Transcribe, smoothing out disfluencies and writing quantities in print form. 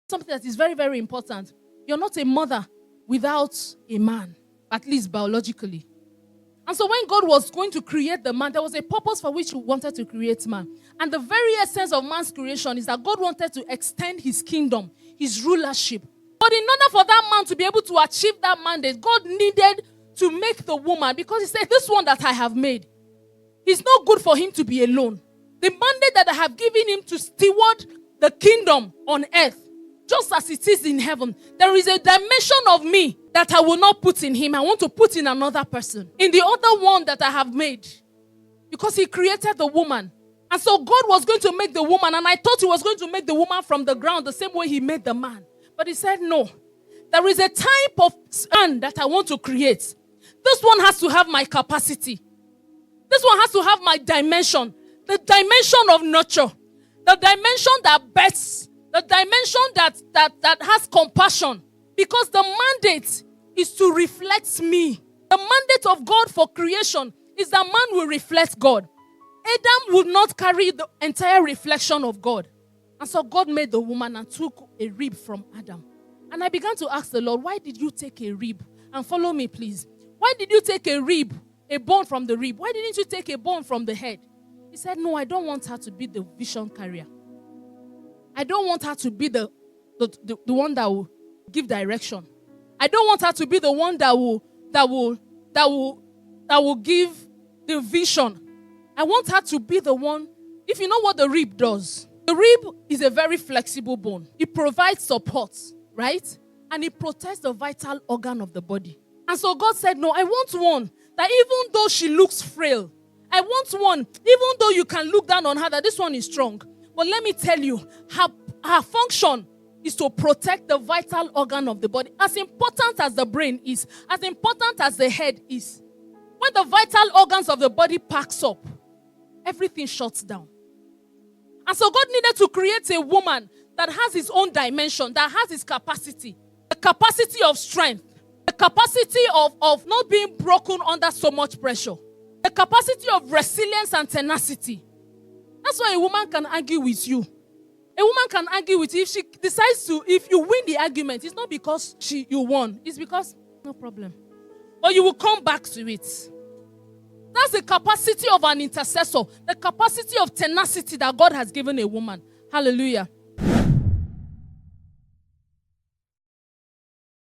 something that is very, very important. You're not a mother without a man, at least biologically. And so when God was going to create the man, there was a purpose for which he wanted to create man. And the very essence of man's creation is that God wanted to extend his kingdom, his rulership. But in order for that man to be able to achieve that mandate, God needed to make the woman, because he said, this one that I have made, it's not good for him to be alone. The mandate that I have given him to steward the kingdom on earth, just as it is in heaven, there is a dimension of me that I will not put in him. I want to put in another person, in the other one that I have made, because he created the woman. And so God was going to make the woman, and I thought he was going to make the woman from the ground the same way he made the man. But he said, no, there is a type of man that I want to create. This one has to have my capacity. This one has to have my dimension. The dimension of nurture. The dimension that bets. The dimension that has compassion. Because the mandate is to reflect me. The mandate of God for creation is that man will reflect God. Adam would not carry the entire reflection of God. And so God made the woman and took a rib from Adam. And I began to ask the Lord, why did you take a rib? And follow me, please. Why did you take a rib, a bone from the rib? Why didn't you take a bone from the head? He said, no, I don't want her to be the vision carrier. I don't want her to be the one that will give direction. I don't want her to be the one that will give the vision. I want her to be the one. If you know what the rib does, the rib is a very flexible bone. It provides support, right? And it protects the vital organ of the body. And so God said, no, I want one that even though she looks frail, I want one, even though you can look down on her, that this one is strong. But let me tell you, her function is to protect the vital organ of the body. As important as the brain is, as important as the head is, when the vital organs of the body packs up, everything shuts down. And so God needed to create a woman that has his own dimension, that has his capacity, the capacity of strength, the capacity of not being broken under so much pressure, the capacity of resilience and tenacity. That's why a woman can argue with you. A woman can argue with you. If she decides to, if you win the argument, it's not because you won. It's because, no problem. Or you will come back to it. That's the capacity of an intercessor. The capacity of tenacity that God has given a woman. Hallelujah.